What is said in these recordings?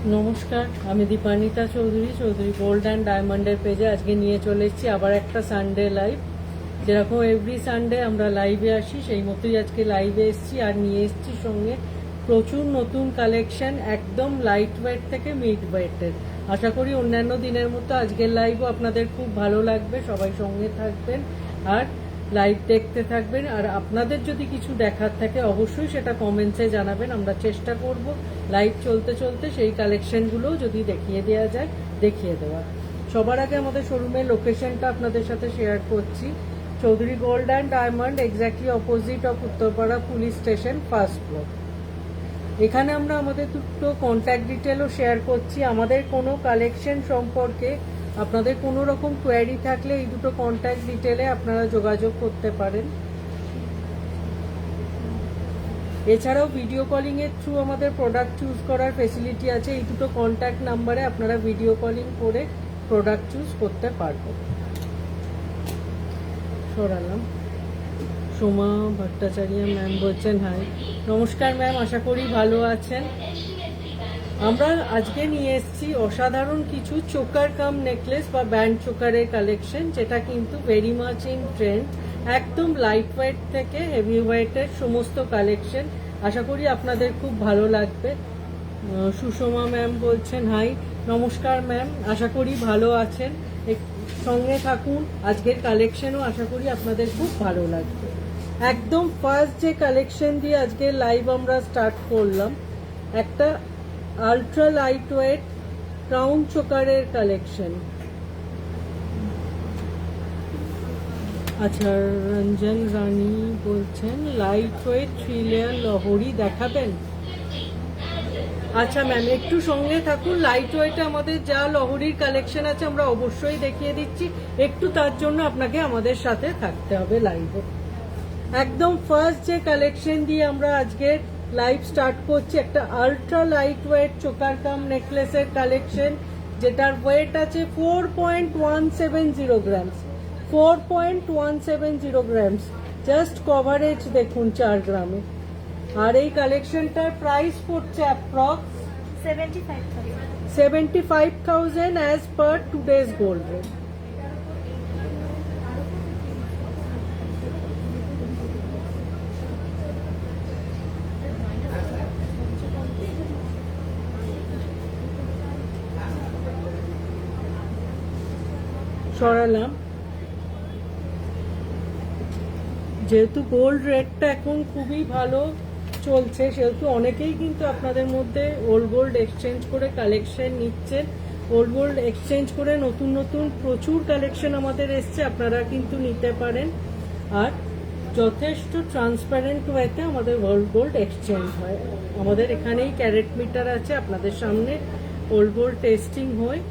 নমস্কার, আমি Dipanita Chowdhury gold and ডায়মন্ডের পেজে আজকে নিয়ে চলে এসেছি আবার একটা সানডে লাইভ। যেরকম এভরি সানডে আমরা লাইভে আসি, সেই মতোই আজকে লাইভে এসেছি আর নিয়ে এসেছি সঙ্গে প্রচুর নতুন কালেকশন, একদম লাইট ওয়েট থেকে মিড ওয়েটের। আশা করি অন্যান্য দিনের মতো আজকের লাইভও আপনাদের খুব ভালো লাগবে। সবাই সঙ্গে থাকবেন আর লাইভ দেখতে থাকবেন। আর আপনাদের যদি কিছু দেখার থাকে অবশ্যই সেটা কমেন্টসে জানাবেন। আমরা চেষ্টা করব লাইভ চলতে চলতে সেই কালেকশনগুলোও যদি দেখিয়ে দেওয়া যায় দেখিয়ে দেওয়া। সবার আগে আমাদের শোরুমের লোকেশনটা আপনাদের সাথে শেয়ার করছি। Chowdhury gold and diamond, exactly opposite of Uttarpara police station, first floor. এখানে আমরা আমাদের দুটো কন্ট্যাক্ট ডিটেলও শেয়ার করছি। আমাদের কোনো কালেকশন সম্পর্কে আপনাদের কোনো রকম কোয়ারি থাকলে এই দুটো কন্ট্যাক্ট ডিটেলে আপনারা যোগাযোগ করতে পারেন। এছাড়াও ভিডিও কলিং এর থ্রু আমাদের প্রোডাক্ট চুজ করার ফেসিলিটি আছে। এই দুটো কন্ট্যাক্ট নাম্বারে আপনারা ভিডিও কলিং করে প্রোডাক্ট চুজ করতে পারবেন। সরালাম। সোমা ভট্টাচার্য ম্যাম বলছেন হাই। নমস্কার ম্যাম, আশা করি ভালো আছেন। আমরা আজকে নিয়ে এসেছি অসাধারণ কিছু চোকার কাম নেকলেস বা ব্যান্ড চোকারের কালেকশন, যেটা কিন্তু ভেরি মাচ ইন ট্রেন্ড। একদম লাইট ওয়েট থেকে হেভি ওয়েটের সমস্ত কালেকশন। আশা করি আপনাদের খুব ভালো লাগবে। সুষমা ম্যাম বলছেন হাই। নমস্কার ম্যাম, আশা করি ভালো আছেন। সঙ্গে থাকুন, আজকের কালেকশনও আশা করি আপনাদের খুব ভালো লাগবে। একদম ফার্স্ট যে কালেকশন দিয়ে আজকের লাইভ আমরা স্টার্ট করলাম, একটা আলট্রা লাইট ওয়েট ক্রাউন চোকারের কালেকশন। আচ্ছা, রঞ্জন রানী বলছেন লাইট ওয়েট 3 লেয়ার লহরি দেখাবেন। আচ্ছা ম্যাম, একটু সঙ্গে থাকুন। লাইট ওয়েটে আমাদের যা লহরির কালেকশন আছে আমরা অবশ্যই দেখিয়ে দিচ্ছি। একটু তার জন্য আপনাকে আমাদের সাথে থাকতে হবে লাইভে। একদম ফার্স্ট যে কালেকশন দিয়ে আমরা আজকে লাইভ স্টার্ট করছি, একটা আলট্রা লাইট ওয়েট চোকার কাম নেকলেসের কালেকশন, যেটার ওয়েট আছে 4.170 গ্রামস। 4.170 গ্রামস। জাস্ট কভারেজ দেখুন 4 গ্রামে। আর এই কালেকশনটার প্রাইস পড়ছে approx 75,000 as per today's gold rate. সরালাম। যেহেতু গোল্ড রেটটা এখন খুবই ভালো চলছে, সেহেতু অনেকেই কিন্তু আপনাদের মধ্যে ওল্ড গোল্ড এক্সচেঞ্জ করে কালেকশন নিচ্ছেন। ওল্ড গোল্ড এক্সচেঞ্জ করে নতুন নতুন প্রচুর কালেকশন আমাদের এসছে, আপনারা কিন্তু নিতে পারেন। আর যথেষ্ট ট্রান্সপারেন্ট ওয়েতে আমাদের ওল্ড গোল্ড এক্সচেঞ্জ হয়। আমাদের এখানেই ক্যারেট মিটার আছে, আপনাদের সামনে ওল্ড গোল্ড টেস্টিং হয়,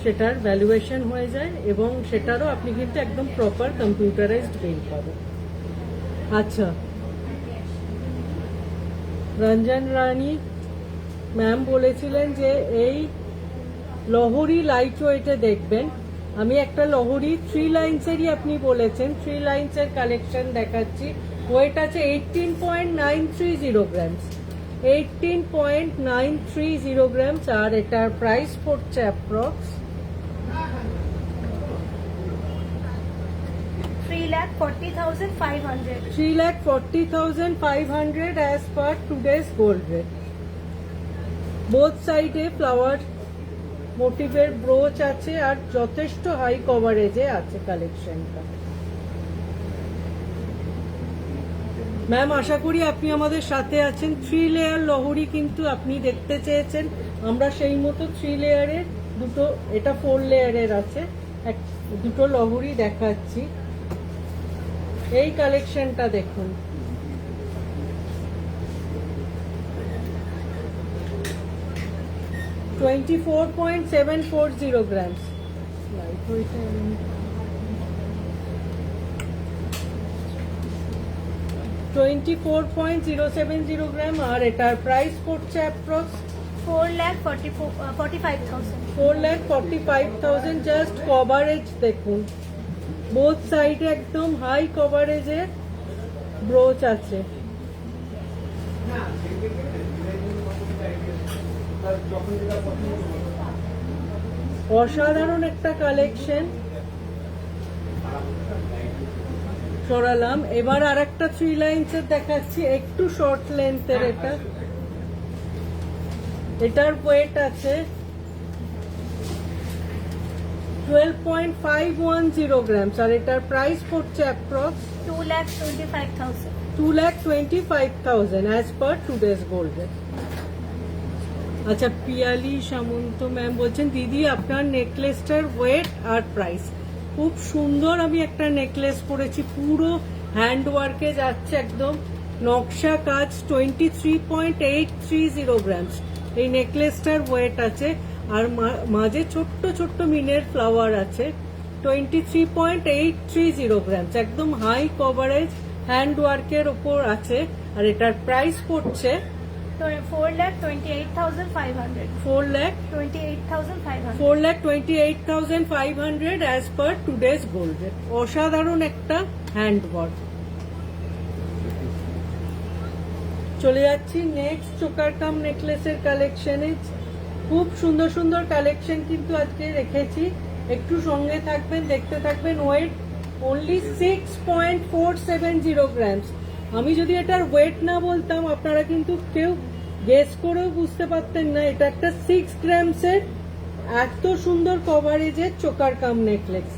সেটার ভ্যালুয়েশন হয়ে যায় এবং সেটারও আপনি কিন্তু একদম প্রপার কম্পিউটারাইজড বিল পাবেন। আচ্ছা, রঞ্জন রানী ম্যাম বলেছিলেন যে এই লহরি লাইট ওয়েটে দেখবেন। আমি একটা লহরি 3 লাইন্সেরই আপনি বলেছেন, 3 লাইন্সের কালেকশন দেখাচ্ছি। ওয়েট আছে 18.930 গ্রামস। 18.930 গ্রামস। আর এটার প্রাইস পড়ছে approx 3,40,500. 3,40,500 as per today's gold rate. Both সাইডে ফ্লাওয়ার মোটিভের ব্রোচ আছে আর যথেষ্ট হাই কভারেজে আছে কালেকশনটা। ম্যাম, আশা করি আপনি আমাদের সাথে আছেন। 3 লেয়ার লহরি কিন্তু আপনি দেখতে চেয়েছেন, আমরা সেই মতো 3 লেয়ারের দুটো, এটা 4 লেয়ারের আছে, দুটো লহরি দেখাচ্ছি। এই কালেকশনটা দেখুন। $24.740 গ্রামস। 24.070 গ্রাম। আর এটার প্রাইস পড়ছে অ্যাপ্রক্স 4,45,000. 4,45,000। জাস্ট কভারেজ দেখুন, বোথ সাইডে একদম হাই কভারেজে ব্রোচ আছে। অসাধারণ একটা কালেকশন সরালাম। এবার আর একটা 3 লাইন্সের দেখাচ্ছি, একটু শর্ট লেন্থের। এটার ওয়েট আছে 12.510 গ্রামস আর এটার প্রাইস পড়ছে approx 2,25,000 as per today's gold rate. আচ্ছা, পিয়ালি সামন্ত ম্যাম বলছেন, দিদি আপনার নেকলেসটার ওয়েট আর প্রাইস। খুব সুন্দর, আমি একটা নেকলেস পরেছি, পুরো হ্যান্ড ওয়ার্কে যাচ্ছে, একদম নকশা কাজ। 23.830 গ্রামস এই নেকলেসটার ওয়েট আছে, আর মাঝে ছোট্ট ছোট্ট মিনের ফ্লাওয়ার আছে। 23.830 গ্রামস, একদম হাই কভারেজ হ্যান্ড ওয়ার্কের ওপর আছে। আর এটার প্রাইস পড়ছে 4,28,500 4,28,500 as per today's gold rate. অসাধারণ একটা হ্যান্ড ওয়ার্ক। চলে যাচ্ছি নেক্সট চোকার কাম নেকলেসের কালেকশনে। খুব সুন্দর সুন্দর কালেকশন কিন্তু আজকে রেখেছি, একটু সঙ্গে থাকবেন, দেখতে থাকবেন। Wait only 6.470 grams. আমি যদি এটার ওয়েট না বলতাম আপনারা কিন্তু কেউ গেস করেও বুঝতে পারতেন না। এটা একটা 6 গ্রামসের এত সুন্দর কভারেজের চোকার কাম নেকলেস,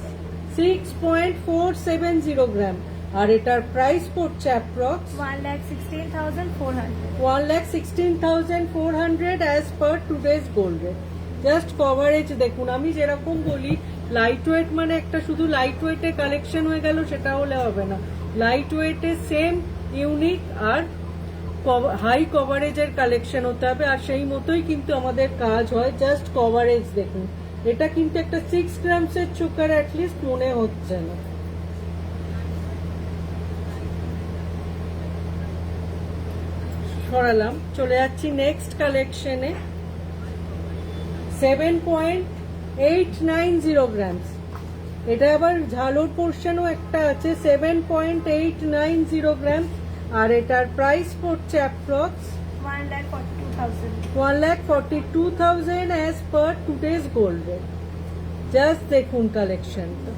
6.470 গ্রাম। আর এটার প্রাইস পড়ছে approx 1,16,400 as per today's gold rate. Just coverage দেখুন। আমি যেরকম বলি লাইট ওয়েট মানে একটা শুধু লাইট ওয়েটের কালেকশন হয়ে গেল সেটা হলে হবে না। লাইট ওয়েটে সেম ইউনিক আর হাই কভারেজের কালেকশন হতে হবে, আর সেই মতোই কিন্তু আমাদের কাজ হয়। জাস্ট কভারেজ দেখুন, এটা কিন্তু একটা 6 গ্রামসের চোকার অ্যাটলিস্ট মনে হচ্ছে না। সরালাম, চলে যাচ্ছি নেক্সট কালেকশনে। 7.890 গ্রামস। এটা আবার ঝালোর পোর্শনও একটা আছে, 7.890 গ্রাম। আর এটার প্রাইস পড়ছে approx 1,42,000 as per today's gold rate. Just দেখুন কালেকশনটা,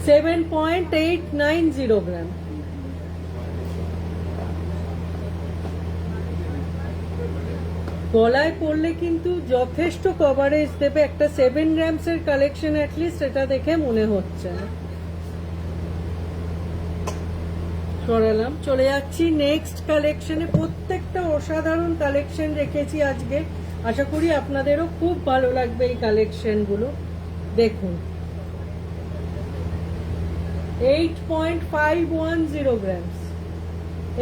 7.890 গ্রাম। গলায় পড়লে কিন্তু যথেষ্ট কভারেজ দেবে। একটা 7 গ্রামসের কালেকশন অ্যাটলিস্ট এটা দেখে মনে হচ্ছে না। সরালাম, চলে যাচ্ছি নেক্সট কালেকশনে। প্রত্যেকটা অসাধারণ কালেকশন রেখেছি আজকে, আশা করি আপনাদেরও খুব ভালো লাগবে এই কালেকশনগুলো। দেখুন 8.510 গ্রামস,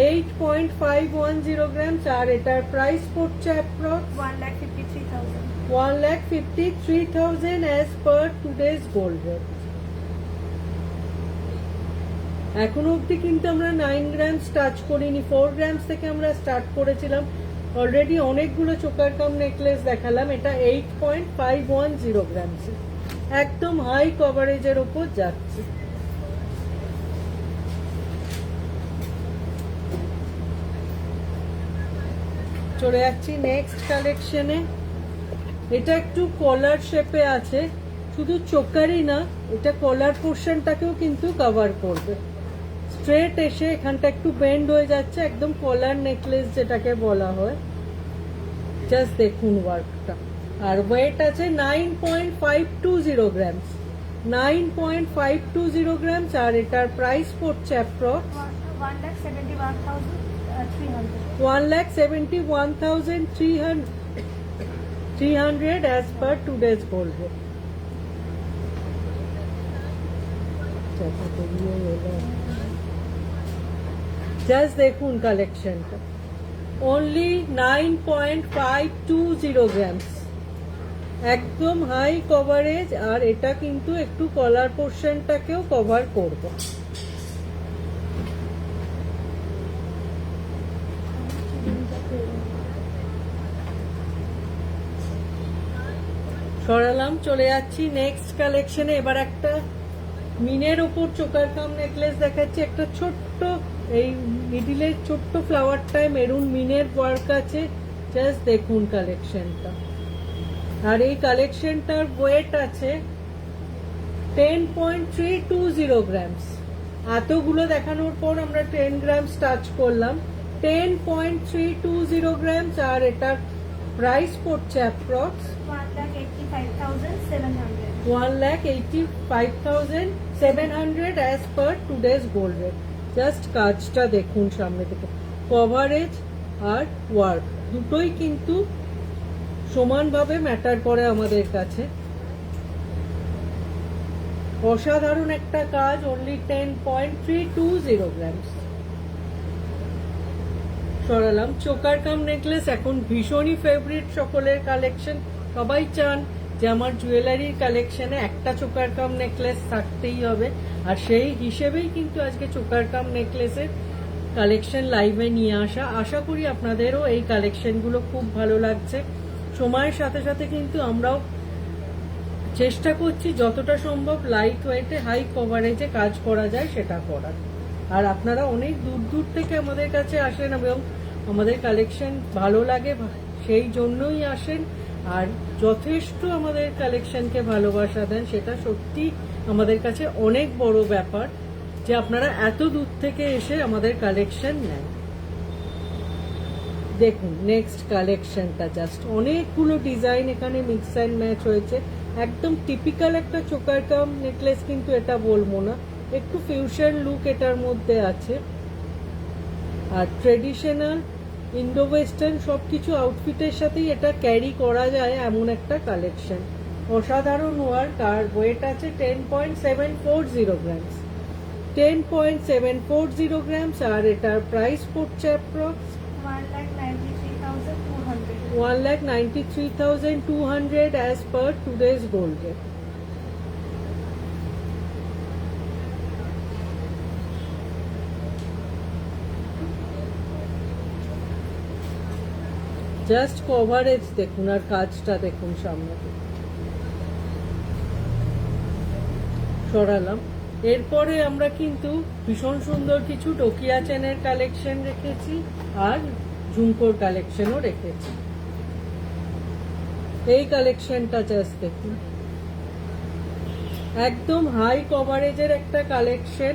8.510 গ্রামস। আর এটার প্রাইস পড়ছে approx 1,53,000 as per today's gold rate. এখনো অব্দি কিন্তু আমরা 9 গ্রামস টাচ করিনি, 4 গ্রামস থেকে আমরা স্টার্ট করেছিলাম। অলরেডি অনেকগুলো চোকার কাম নেকলেস দেখালাম। এটা 8.510 গ্রামস, একদম হাই কভারেজের ওপর যাচ্ছে। চলে যাচ্ছি নেক্সট কালেকশনে। এটা একটু কলার শেপে আছে, শুধু চোকারই না, এটা কলার পোর্শনটাকেও কিন্তু কভার করবে। স্ট্রেট এসে এখানটা একটু বেন্ড হয়ে যাচ্ছে, একদম কলার নেকলেস যেটাকে বলা হয়। জাস্ট দেখুন ওয়ার্কটা। আর ওয়েট আছে 9.520 গ্রামস, 9.520 গ্রামস। আর এটার প্রাইস পড়ছে approx 1,71,300 as per today's gold rate. Just দেখুন কালেকশনটা, অনলি 9.520 গ্রামস, একদম হাই কভারেজ। আর এটা কিন্তু একটু কলার পোর্শনটাকেও কভার করবে। সরালাম, চলে যাচ্ছি নেক্সট কালেকশনে। এবার একটা মিনের ওপর চোকার কাম নেকলেস দেখাচ্ছি। একটা ছোট্ট এই মিডিলের ছোট্ট ফ্লাওয়ারটায় মেরুন মিনের ওয়ার্ক আছে, জাস্ট দেখুন কালেকশনটা। আর এই কালেকশনটার ওয়েট আছে 10.320 গ্রামস। এতগুলো দেখানোর পর আমরা 10 গ্রামস টাচ করলাম। 10.320 গ্রামস। আর এটার প্রাইস পড়ছে approx 1,85,700 as per today's gold rate. Just কাজটা দেখুন সামনে থেকে, কভারেজ আর ওয়ার্ক দুটোই কিন্তু সমানভাবে ম্যাটার করে আমাদের কাছে। অসাধারণ একটা কাজ, অনলি 10.320 গ্রামস। সরালাম। চোকার কাম নেকলেস এখন ভীষণই ফেভারিট সকলের কালেকশন। সবাই চান যে আমার জুয়েলারির কালেকশনে একটা চোকার কাম নেকলেস থাকতেই হবে, আর সেই হিসেবেই কিন্তু আজকে চোকার কাম নেকলেসের কালেকশন লাইভে নিয়ে আসা। আশা করি আপনাদেরও এই কালেকশনগুলো খুব ভালো লাগছে। সময়ের সাথে সাথে কিন্তু আমরাও চেষ্টা করছি যতটা সম্ভব লাইট ওয়েটে হাই কভারেজে কাজ করা যায় সেটা করার। আর আপনারা অনেক দূর দূর থেকে আমাদের কাছে আসেন এবং আমাদের কালেকশন ভালো লাগে, সেই জন্যই আসেন। আর যথেষ্ট আমাদের কালেকশনকে ভালোবাসা দেন, সেটা সত্যি আমাদের কাছে অনেক বড় ব্যাপার যে আপনারা এত দূর থেকে এসে আমাদের কালেকশন নেন। দেখুন নেক্সট কালেকশনটা, জাস্ট অনেকগুলো ডিজাইন এখানে মিক্স অ্যান্ড ম্যাচ হয়েছে। একদম টিপিক্যাল একটা চোকার কাম নেকলেস কিন্তু এটা বলবো না, একটু ফিউশন লুক এটার মধ্যে আছে। আর ট্রেডিশনাল ইন্ডো ওয়েস্টার্ন সবকিছু আউটফিটের সাথেই এটা ক্যারি করা যায় এমন একটা কালেকশন। অসাধারণ ওয়ার্ক। আর ওয়েট আছে 10.740 গ্রামস। 10.740 গ্রামস। আর এটার প্রাইস পড়ছে approx 1,93,200 as per today's gold rate. Just coverage দেখুন আর কাজটা দেখুন সামনে। সরালাম। এরপরে আমরা কিন্তু ভীষণ সুন্দর কিছু ডোকিয়া চেনের কালেকশন রেখেছি আর ঝুমকোর কালেকশনও রেখেছি। এই কালেকশনটা জাস্ট দেখুন, একদম হাই কভারেজের একটা কালেকশন,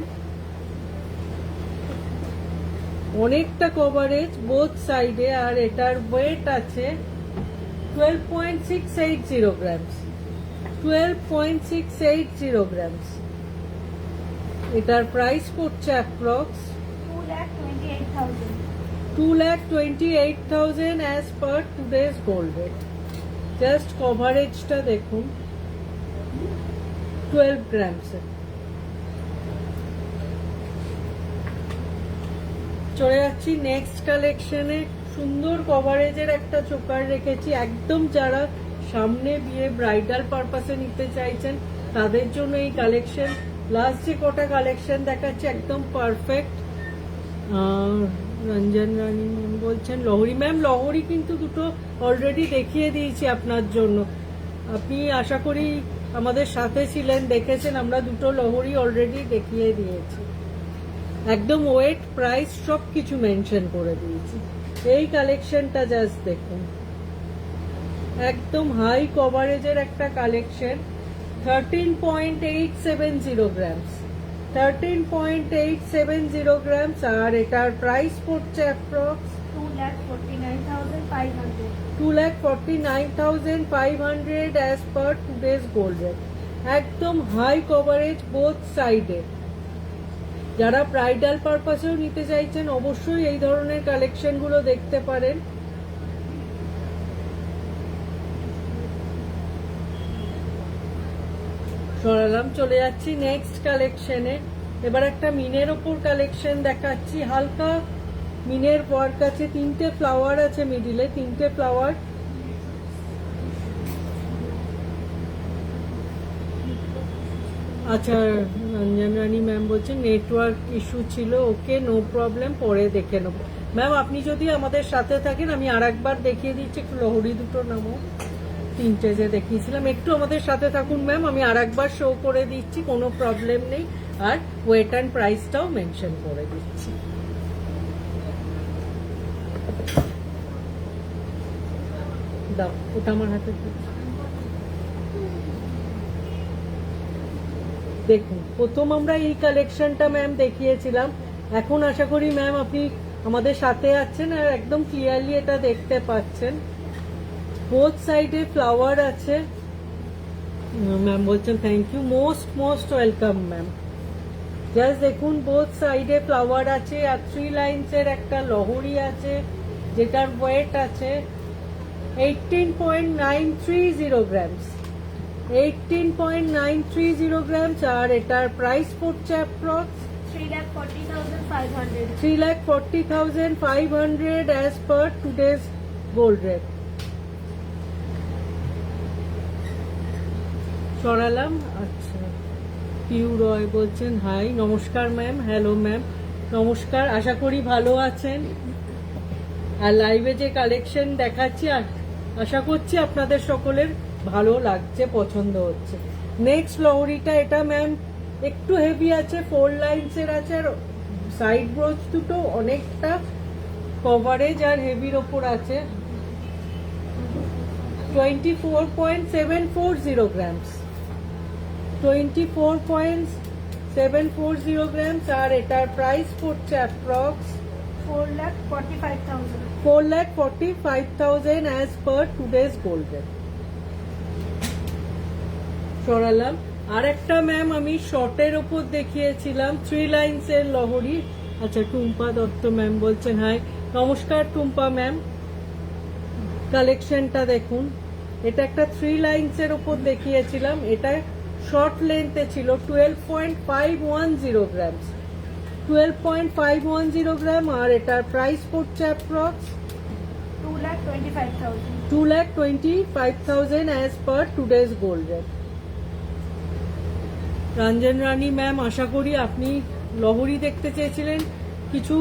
অনেকটা কভারেজ বোথ সাইডে। আর এটার ওয়েট আছে 12.680 গ্রামস। 12.680 গ্রামস। এটার প্রাইস পড়ছে approx 2,28,000 as per today's gold rate. Just কভারেজটা দেখুন 12 গ্রামস। চলে যাচ্ছি নেক্সট কালেকশনে। সুন্দর কভারেজের একটা চোকার রেখেছি, একদম যারা সামনে বিয়ে ব্রাইডাল পারপাসে নিতে চাইছেন তাদের জন্য এই কালেকশন। লাস্ট যে কটা কালেকশন দেখাচ্ছি একদম পারফেক্ট। রঞ্জন রানী ম্যাম বলছেন লহরি। ম্যাম লহরি কিন্তু দুটো অলরেডি দেখিয়ে দিয়েছি আপনার জন্য, আপনি আশা করি আমাদের সাথে ছিলেন, দেখেছেন। আমরা দুটো লহরি অলরেডি দেখিয়ে দিয়েছি, একদম ওয়েট প্রাইস সব কিছু মেনশন করে দিয়েছি। এই কালেকশনটা জাস্ট দেখুন, একদম হাই কভারেজের একটা কালেকশন। 13.870 গ্রামস। 13.870 গ্রামস। আর এটার প্রাইস পড়ছে approx 2,49,500 as per today's gold rate. একদম হাই কভারেজ বোথ সাইডে। যারা ব্রাইডাল পারপাসেও নিতে চাইছেন অবশ্যই এই ধরনের কালেকশনগুলো দেখতে পারেন। সরালাম। চলে যাচ্ছি নেক্সট কালেকশনে। এবার একটা মিনের ওপর কালেকশন দেখাচ্ছি, হালকা মিনের ওয়ার্ক আছে, 3টে ফ্লাওয়ার আছে মিডিলে, 3টে ফ্লাওয়ার। আচ্ছা, রঞ্জন রানী ম্যাম বলছেন নেটওয়ার্ক ইস্যু ছিল, ওকে নো প্রবলেম, পরে দেখে নেব। ম্যাম আপনি যদি আমাদের সাথে থাকেন আমি আর একবার দেখিয়ে দিচ্ছি, একটু লহরি দুটো নামো, 3টে যে দেখিয়েছিলাম, একটু আমাদের সাথে থাকুন ম্যাম, আমি আর একবার শো করে দিচ্ছি, কোনো প্রবলেম নেই। আর ওয়েট অ্যান্ড প্রাইসটাও মেনশন করে দিচ্ছি। দাও, ওটা আমার হাতে দাও। দেখুন, প্রথম আমরা এই কালেকশনটা ম্যাম দেখিয়েছিলাম। এখন আশা করি ম্যাম আপনি আমাদের সাথে আছেন আর একদম ক্লিয়ারলি এটা দেখতে পাচ্ছেন। বোথ সাইডে ফ্লাওয়ার আছে। ম্যাম বলছেন thank you, most most welcome ma'am. Just দেখুন, বোথ সাইডে ফ্লাওয়ার আছে আর 3 লাইনসের একটা লহরি আছে, যেটার ওয়েট আছে 18.930 গ্রামস। 18.930 গ্রামস। আর এটার প্রাইস পড়ছে approx 3,40,500. 3,40,500 as per today's gold rate. সরালাম। আচ্ছা, পিউ রয় বলছেন হাই, নমস্কার ম্যাম। হ্যালো ম্যাম, নমস্কার, আশা করি ভালো আছেন। আর লাইভে যে কালেকশন দেখাচ্ছি আশা করছি আপনাদের সকলের ভালো লাগছে, পছন্দ হচ্ছে। নেক্সট লহরিটা, এটা ম্যাম একটু হেভি আছে, 4 লাইনসের আছে আর সাইড ব্রোচ দুটো অনেকটা কভারেজ আর হেভির ওপর আছে। 24.740 গ্রামস। 24.740 গ্রামস। আর এটার প্রাইস পড়ছে approx 4,45,000. 4,45,000 as per today's gold rate. সরালাম। আর একটা ম্যাম আমি শর্টের ওপর দেখিয়েছিলাম 3 লাইনসের লহরি। আচ্ছা, টুম্পা দত্ত ম্যাম বলছেন হাই, নমস্কার টুম্পা ম্যাম। কালেকশনটা দেখুন, এটা একটা 3 লাইনসের ওপর দেখিয়েছিলাম। এটা শর্ট লেন্থে ছিল 12.510 গ্রামস। 12.510 গ্রাম। আর এটার প্রাইস পড়ছে approx 2,25,000. 2,25,000 as per today's gold rate. Ranjan Rani ma'am, আশা করি আপনি লহরি দেখতে চেয়েছিলেন। কিছু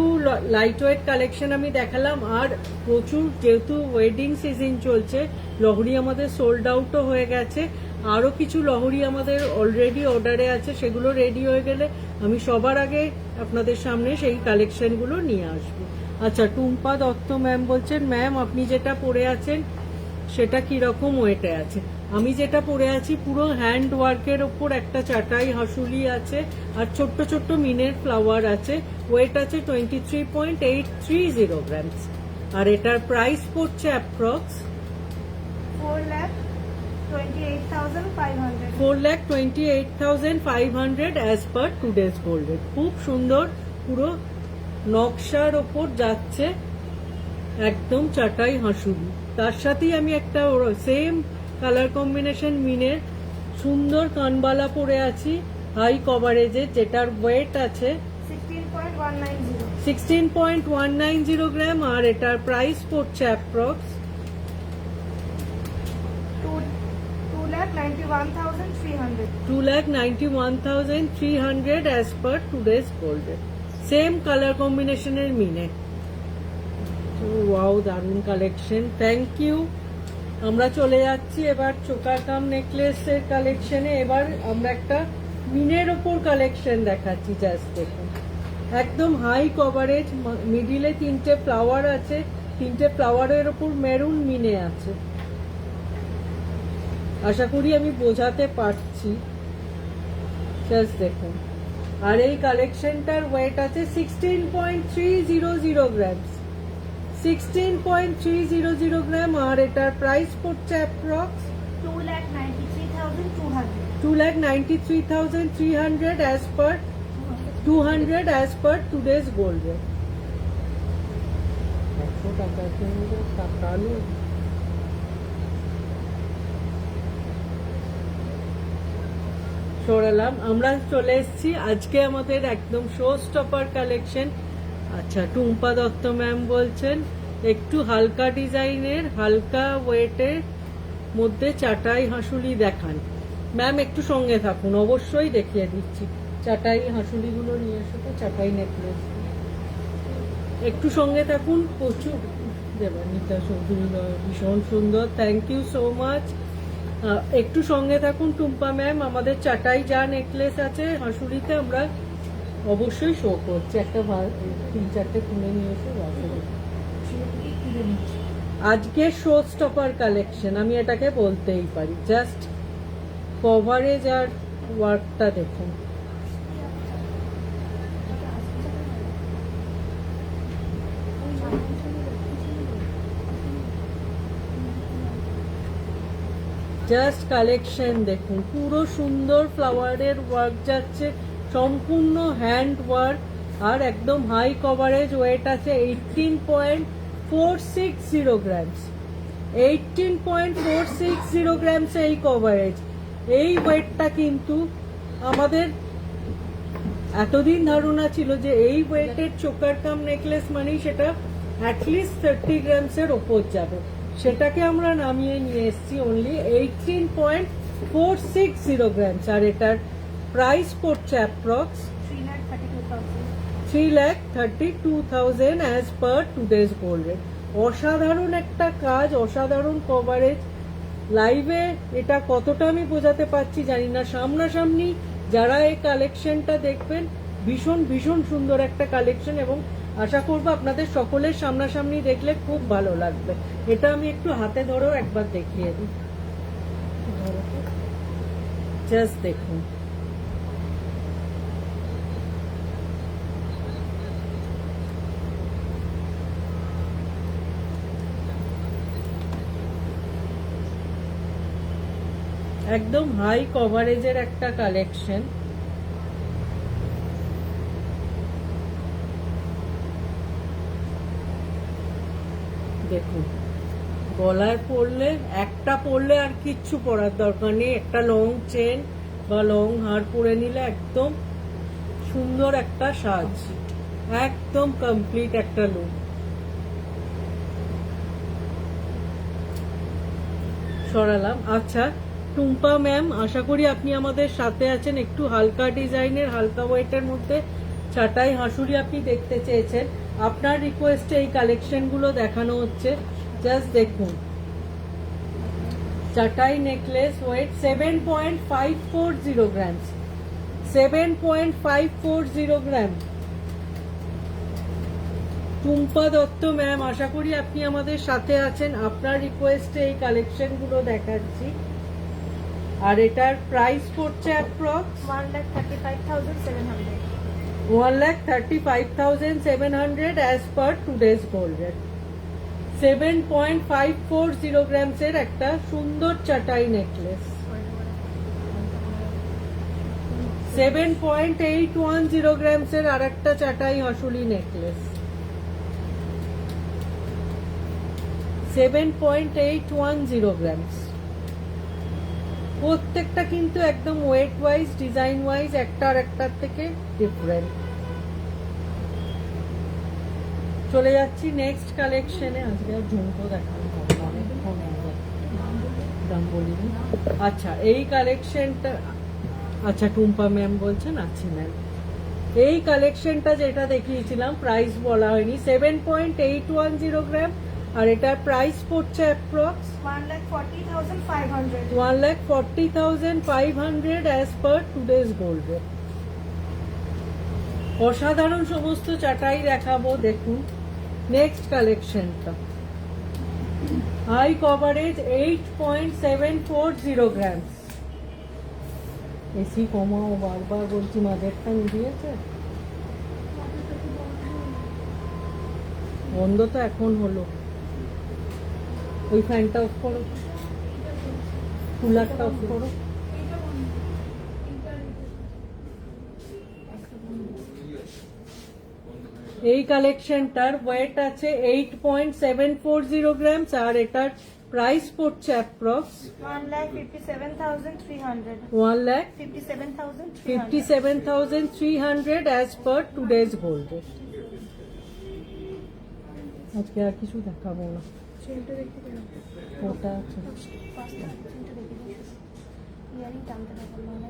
লাইট ওয়েট কালেকশন আমি দেখালাম। আর প্রচুর, যেহেতু ওয়েডিং সিজন চলছে, লহরি আমাদের সোল্ড আউটও হয়ে গেছে। আরও কিছু লহরি আমাদের অলরেডি অর্ডারে আছে, সেগুলো রেডি হয়ে গেলে আমি সবার আগে আপনাদের সামনে সেই কালেকশনগুলো নিয়ে আসবো। আচ্ছা, টুম্পা দত্ত ম্যাম বলছেন ম্যাম আপনি যেটা পরে আছেন সেটা কিরকম ওয়েটে আছে। আমি যেটা পরে আছি পুরো হ্যান্ড ওয়ার্কের ওপর একটা চাটাই হাসুলি আছে আর ছোট্ট ছোট্ট মিনের ফ্লাওয়ার আছে। ওয়েট আছে 23.830 গ্রামস। আর এটার প্রাইস পড়ছে approx 4,28,500. 4,28,500 as per today's gold rate. খুব সুন্দর, পুরো নকশার ওপর যাচ্ছে, একদম চাটাই হাসুলি। তার সাথেই আমি একটা সেম কালার কম্বিনেশন মিনের সুন্দর কানবালা পরে আছি হাই কভারেজে, যেটার ওয়েট আছে 16.190. 16.190 গ্রাম। আর এটার প্রাইস পড়ছে approx 2,91,300. 2,91,300 as per today's gold rate. Same colour কম্বিনেশনের মিনে। ওয়াও, দারুণ কালেকশন, থ্যাংক ইউ। আমরা চলে যাচ্ছি এবার চোকার কাম নেকলেসের কালেকশনে। এবার আমরা একটা মিনের ওপর কালেকশন দেখাচ্ছি। জাস্ট দেখুন, একদম হাই কভারেজ, মিডিলে 3টে ফ্লাওয়ার আছে, 3টে ফ্লাওয়ারের ওপর মেরুন মিনে আছে। আশা করি আমি বোঝাতে পারছি। জাস্ট দেখুন। আর এই কালেকশনটার ওয়েট আছে 16.300 গ্রামস। 16.300 গ্রাম। আর এটার প্রাইস পড়ছে approx 2,93,200. 2,93,300 as per 200 as per today's gold rate. 100 টাকা কিন্তু টাকা নেই। সরালাম। আমরা চলে এসেছি আজকে আমাদের একদম শো স্টপার কালেকশন। আচ্ছা, টুম্পা দত্ত ম্যাম বলছেন একটু হালকা ডিজাইনের, হালকা ওয়েটের মধ্যে চাটাই হাসুলি দেখান। ম্যাম একটু সঙ্গে থাকুন, অবশ্যই দেখিয়ে দিচ্ছি। চাটাই হাসুলিগুলো নিয়ে এসো তো, চাটাই নেকলেস একটু সঙ্গে থাকুন। প্রচুর দেবানিতা চৌধুরী, ভীষণ সুন্দর, থ্যাংক ইউ সো মাচ। একটু সঙ্গে থাকুন টুম্পা ম্যাম। আমাদের চাটাই যা নেকলেস আছে হাসুলিতে আমরা অবশ্যই শো করছি। একটা 3-4টে তুলে নিয়ে এসে আজকে শো স্টপার কালেকশন আমি এটাকে বলতেই পারি। জাস্ট কভারেজ আর ওয়ার্কটা দেখুন। জাস্ট কালেকশন দেখুন, পুরো সুন্দর ফ্লাওয়ারের ওয়ার্ক যাচ্ছে, সম্পূর্ণ হ্যান্ড ওয়ার্ক আর একদম হাই কভারেজ। ওয়েট আছে 18.460 গ্রামস। 18.460 গ্রামস এই কভারেজ। এই ওয়েটটা কিন্তু আমাদের এতদিন ধারণা ছিল যে এই ওয়েটের চোকার কাম নেকলেস মানেই সেটা অ্যাটলিস্ট 30 গ্রামসের ওপর যাবে। সেটাকে আমরা নামিয়ে নিয়ে এসেছি অনলি 18.460 গ্রামস। আর এটার প্রাইস পড়ছে approx 3,32,000 as per today's gold rate. অসাধারণ একটা কাজ, অসাধারণ কভারেজ। লাইভে এটা কতটা আমি বোঝাতে পারছি জানি না, সামনাসামনি যারা এই কালেকশনটা দেখবেন ভীষণ ভীষণ সুন্দর একটা কালেকশন, এবং আশা করবো আপনাদের সকলের সামনাসামনি দেখলে খুব ভালো লাগবে। এটা আমি একটু হাতে ধরেও একবার দেখিয়ে দিই, জাস্ট দেখুন। একদম হাই কভারেজের একটা কালেকশন। দেখুন, গলায় পরলে, একটা পরলে আর কিচ্ছু পরার দরকার নেই। একটা লং চেন বা লং হার পরে নিলে একদম সুন্দর একটা সাজ, একদম কমপ্লিট একটা লুক। সরালাম। আচ্ছা টুম্পা ম্যাম, আশা করি আপনি আমাদের সাথে আছেন। একটু হালকা ডিজাইনের, হালকা ওয়েটের মধ্যে চাটাই হাঁসুরি আপনি দেখতে চেয়েছেন। আপনার রিকোয়েস্টে এই কালেকশনগুলো দেখানো হচ্ছে। জাস্ট দেখুন, চাটাই নেকলেস, ওয়েট 7.540 গ্রামস। 7.540 গ্রাম। টুম্পা দত্ত ম্যাম, আশা করি আপনি আমাদের সাথে আছেন। আপনার রিকোয়েস্টে এই কালেকশনগুলো দেখাচ্ছি। আর এটার প্রাইস পড়ছে approx 1,35,700। 1,35,700 as per today's gold rate. 7.540 গ্রামসের একটা সুন্দর চাটাই নেকলেস। 7.810 গ্রামসের আর একটা চাটাই হাঁসুলি নেকলেস। 7.810 গ্রামস। প্রত্যেকটা কিন্তু একদম ওয়েট ওয়াইজ, ডিজাইন ওয়াইজ একটা আর একটার থেকে ডিফারেন্ট। চলে যাচ্ছি নেক্সট কালেকশনে। আজকে আর ঝুমকো দেখানো হবে না, অনেকক্ষণ হয়ে গেল, দাম বলিনি। আচ্ছা এই কালেকশনটা, আচ্ছা টুম্পা ম্যাম বলছেন, আচ্ছা ম্যাম এই কালেকশনটা যেটা দেখিয়েছিলাম প্রাইস বলা হয়নি। 7.810 গ্রাম আর এটার প্রাইস পড়ছে approx 1,40,500। 1,40,500 as per today's gold rate. অসাধারণ সমস্ত চাটাই দেখাবো। দেখুন নেক্সট কালেকশনটা, হাই কভারেজ 8.740 গ্রামস। এসি কমাও, বারবার বলছি, মাঝেরটা নিয়েছে বন্ধ তো এখন হলো। ওই ফ্যানটা অফ করো, কুলারটা অফ করো। এই কালেকশনটার ওয়েট আছে 8.740 গ্রামস আর এটার প্রাইস পড়ছে approx 1,57,300। 1,57,300 57,300 as per today's gold rate. আজকে আর কিছু দেখাবো না, চেনটা দেখতে পেলাম। ওটা আছে। ইয়ারিং টানতে পারলাম না।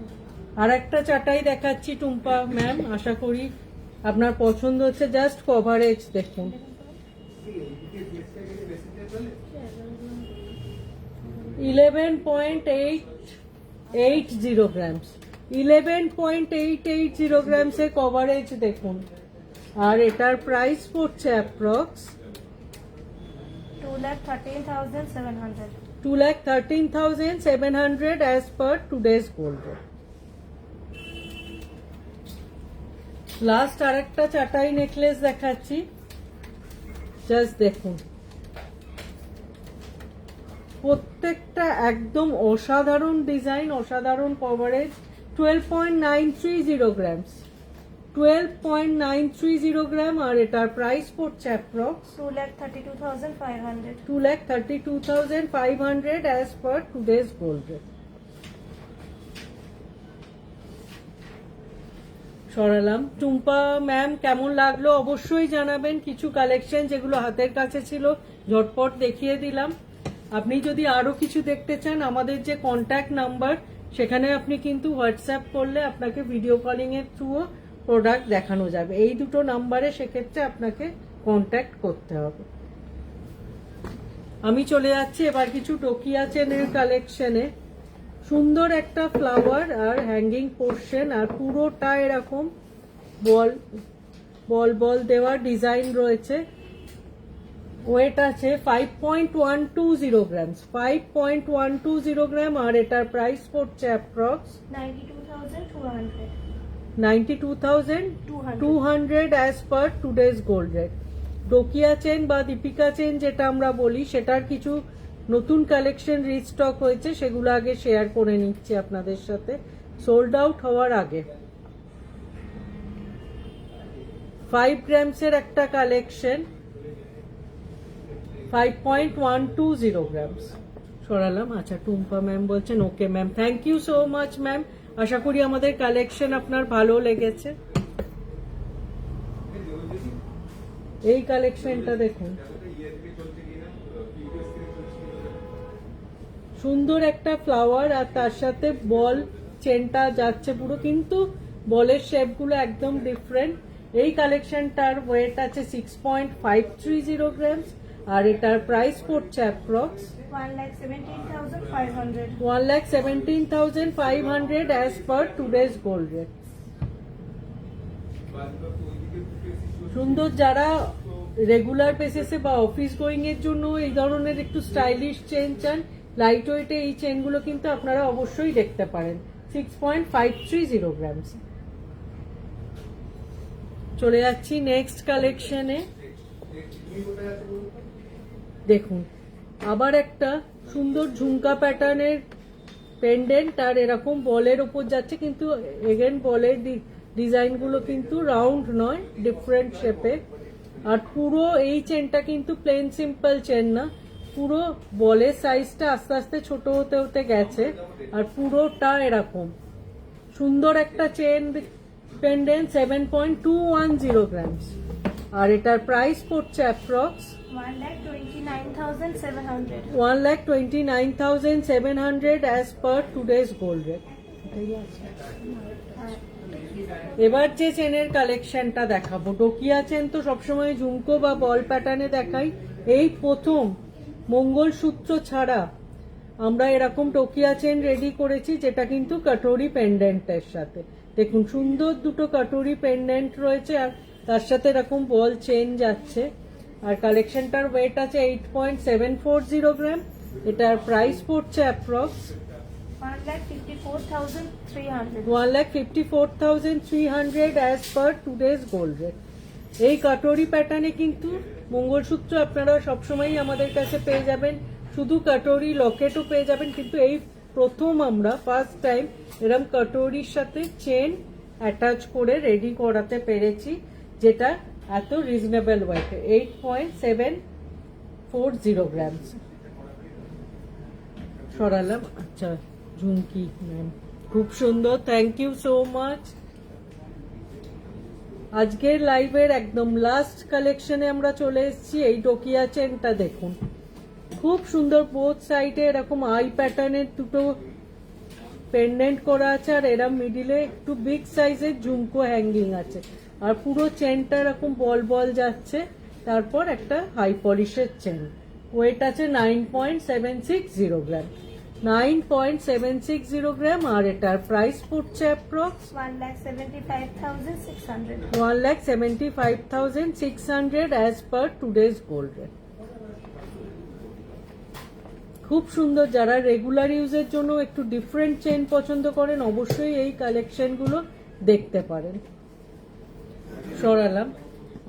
আর একটা চাটাই দেখাচ্ছি টুম্পা ম্যাম, আশা করি আপনার পছন্দ হচ্ছে। জাস্ট কভারেজ দেখুন, 11.880 গ্রামস। 11.880 গ্রামসে কভারেজ দেখুন। আর এটার প্রাইস পড়ছে approx 2,13,700. 2,13,700 as per today's gold rate. Last আরেকটা চাটাই নেকলেস দেখাচ্ছি, জাস্ট দেখুন, প্রত্যেকটা একদম অসাধারণ ডিজাইন, অসাধারণ কভারেজ। 12.930 গ্রামস, 12.930 গ্রাম, আর এটার প্রাইস পড়ছে approx 2,32,500. 2,32,500 as per today's gold rate. সরালাম। টুম্পা ম্যাম কেমন লাগলো অবশ্যই জানাবেন। কিছু কালেকশন যেগুলো হাতের কাছে ছিল ঝটপট দেখিয়ে দিলাম। আপনি যদি আরো কিছু দেখতে চান, আমাদের যে কন্ট্যাক্ট নাম্বার, সেখানে আপনি কিন্তু হোয়াটসঅ্যাপ করলে আপনাকে ভিডিও কলিং এর থ্রুও প্রোডাক্ট দেখানো যাবে। এই দুটো নাম্বারে সেক্ষেত্রে আপনাকে কন্ট্যাক্ট করতে হবে। আমি চলে যাচ্ছি এবার কিছু টোকিয়া চেনের কালেকশনে। সুন্দর একটা ফ্লাওয়ার আর হ্যাঙ্গিং পোর্শন, আর পুরোটা এরকম বল বল বল দেওয়ার ডিজাইন রয়েছে। ওয়েট আছে 5.120 গ্রামস, 5.120 গ্রাম, আর এটার প্রাইস পড়ছে approx 92,200. 92,200 as per today's gold rate. ডোকিয়া চেন বা দীপিকা চেন যেটা আমরা বলি, সেটার কিছু নতুন কালেকশন রিস্টক হয়েছে, সেগুলো আগে শেয়ার করে নিচ্ছি আপনাদের সাথে সোল্ড আউট হওয়ার আগে। 5 গ্রামসের একটা কালেকশন, 5.120 গ্রামস। সরালাম। আচ্ছা, টুম্পা ম্যাম বলছেন okay ma'am, thank you so much ma'am. আশা করি আমাদের কালেকশন আপনার ভালো লেগেছে। এই কালেকশনটা দেখুন, সুন্দর একটা ফ্লাওয়ার, আর তার সাথে বল চেনটা যাচ্ছে পুরো, কিন্তু বলের শেপগুলো একদম ডিফারেন্ট। এই কালেকশনটার ওয়েট আছে 6.530 গ্রামস, আর এটার প্রাইস পড়ছে approx 1,17,500. 1,17,500 as per today's gold rate. সুন্দর, যারা রেগুলার বেসিসে বা অফিস গোয়িং এর জন্য এই ধরনের একটু স্টাইলিশ চেন চান, লাইট ওয়েটে এই চেনগুলো কিন্তু আপনারা অবশ্যই দেখতে পারেন। 6.530 গ্রামস। চলে যাচ্ছি নেক্সট কালেকশনে। দেখুন, আবার একটা সুন্দর ঝুমকা প্যাটার্নের পেন্ডেন্ট, আর এরকম বলের ওপর যাচ্ছে, কিন্তু এগেন বলের ডিজাইনগুলো কিন্তু রাউন্ড নয়, ডিফারেন্ট শেপে। আর পুরো এই চেনটা কিন্তু প্লেন সিম্পল চেন না, পুরো বলের সাইজটা আস্তে আস্তে ছোট হতে হতে গেছে, আর পুরোটা এরকম সুন্দর একটা চেন পেন্ডেন্ট। 7.210 গ্রামস, আর এটার প্রাইস পড়ছে approx 1,29,700. 1,29,700 as per today's gold rate. এবার যে চেনের কালেকশনটা দেখাবো, ডোকিয়া চেন তো সবসময় ঝুমকো বা বল প্যাটার্নে দেখাই। এই প্রথম মঙ্গলসূত্র ছাড়া আমরা এরকম টোকিয়া চেন রেডি করেছি, যেটা কিন্তু কাটোরি পেন্ডেন্টের সাথে। দেখুন, সুন্দর দুটো কাটোরি পেন্ডেন্ট রয়েছে, আর তার সাথে এরকম বল চেন যাচ্ছে। আর কালেকশনটার ওয়েট আছে 8.740 গ্রাম, এটার প্রাইস পড়ছে approx 1,54,300. 1,54,300 as per today's gold rate. এই কাটোরি প্যাটার্নে কিন্তু মঙ্গলসূত্র আপনারা সবসময়ই আমাদের কাছে পেয়ে যাবেন, শুধু কাটোরি লকেটও পেয়ে যাবেন, কিন্তু এই প্রথম আমরা ফার্স্ট টাইম এরকম কাটোরির সাথে চেন অ্যাটাচ করে রেডি করাতে পেরেছি, যেটা এত রিজনেবল ওয়েটে। 8.740 গ্রামস। সরালাম। আচ্ছা, ঝুমকি ম্যাম খুব সুন্দর, থ্যাংক ইউ সো মাচ। আজকের লাইভের একদম লাস্ট কালেকশনে আমরা চলে এসেছি। এই ডোকিয়া চেনটা দেখুন, খুব সুন্দর, বোথ সাইডে এরকম আই প্যাটার্নের দুটো পেন্ডেন্ট করা আছে, আর এরা মিডিলে একটু বিগ সাইজের ঝুমকো হ্যাঙ্গিং আছে, আর পুরো চেনটা এরকম বল বল যাচ্ছে। তারপর একটা হাই পলিশের চেন, ওয়েট আছে 9.760 গ্রাম, 9.760 গ্রাম, আর এটার প্রাইস পড়ছে approx 1,75,600. 1,75,600 as per today's gold rate. খুব সুন্দর। যারা রেগুলার ইউজের জন্য একটু ডিফারেন্ট চেন পছন্দ করেন অবশ্যই এই কালেকশনগুলো দেখতে পারেন। সরালাম।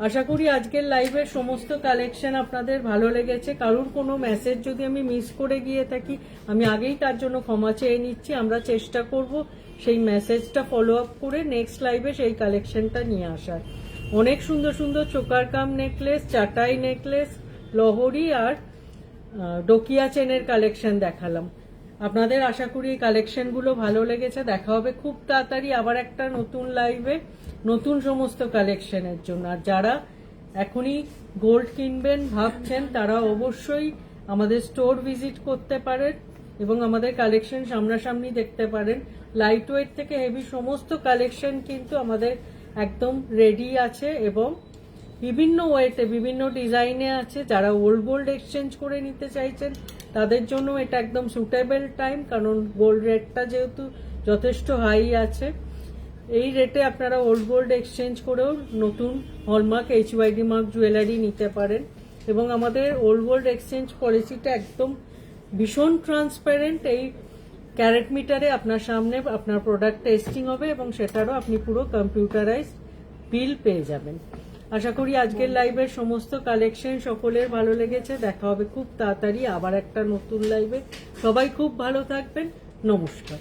আশা করি আজকের লাইভের সমস্ত কালেকশন আপনাদের ভালো লেগেছে। কারোর কোনো মেসেজ যদি আমি মিস করে গিয়ে থাকি আমি আগেই তার জন্য ক্ষমা চেয়ে নিচ্ছি। আমরা চেষ্টা করব সেই মেসেজটা ফলো আপ করে নেক্সট লাইভে সেই কালেকশনটা নিয়ে আসার। অনেক সুন্দর সুন্দর চোকার কাম নেকলেস, চাটাই নেকলেস, লহরি আর ডোকিয়া চেনের কালেকশন দেখালাম। আপনাদের আশা করি এই কালেকশনগুলো ভালো লেগেছে। দেখা হবে খুব তাড়াতাড়ি আবার একটা নতুন লাইভে নতুন সমস্ত কালেকশনের জন্য। আর যারা এখনই গোল্ড কিনবেন ভাবছেন তারা অবশ্যই আমাদের স্টোর ভিজিট করতে পারেন এবং আমাদের কালেকশন সামনাসামনি দেখতে পারেন। লাইট ওয়েট থেকে হেভি সমস্ত কালেকশন কিন্তু আমাদের একদম রেডি আছে এবং বিভিন্ন ওয়েতে বিভিন্ন ডিজাইনে আছে। যারা ওল্ড গোল্ড এক্সচেঞ্জ করে নিতে চাইছেন তাদের জন্য এটা একদম সুটেবল টাইম, কারণ গোল্ড রেটটা যেহেতু যথেষ্ট হাই আছে। এই রেটে আপনারা ওল্ড গোল্ড এক্সচেঞ্জ করেও নতুন হলমার্ক এইচইউআইডি মার্ক জুয়েলারি নিতে পারেন। এবং আমাদের ওল্ড গোল্ড এক্সচেঞ্জ পলিসিটা একদম ভীষণ ট্রান্সপারেন্ট। এই ক্যারেট মিটারে আপনার সামনে আপনার প্রোডাক্ট টেস্টিং হবে এবং সেটারও আপনি পুরো কম্পিউটারাইজ বিল পেয়ে যাবেন। আশা করি আজকের লাইভের সমস্ত কালেকশন সকলের ভালো লেগেছে। দেখা হবে খুব তাড়াতাড়ি আবার একটা নতুন লাইভে। সবাই খুব ভালো থাকবেন। নমস্কার।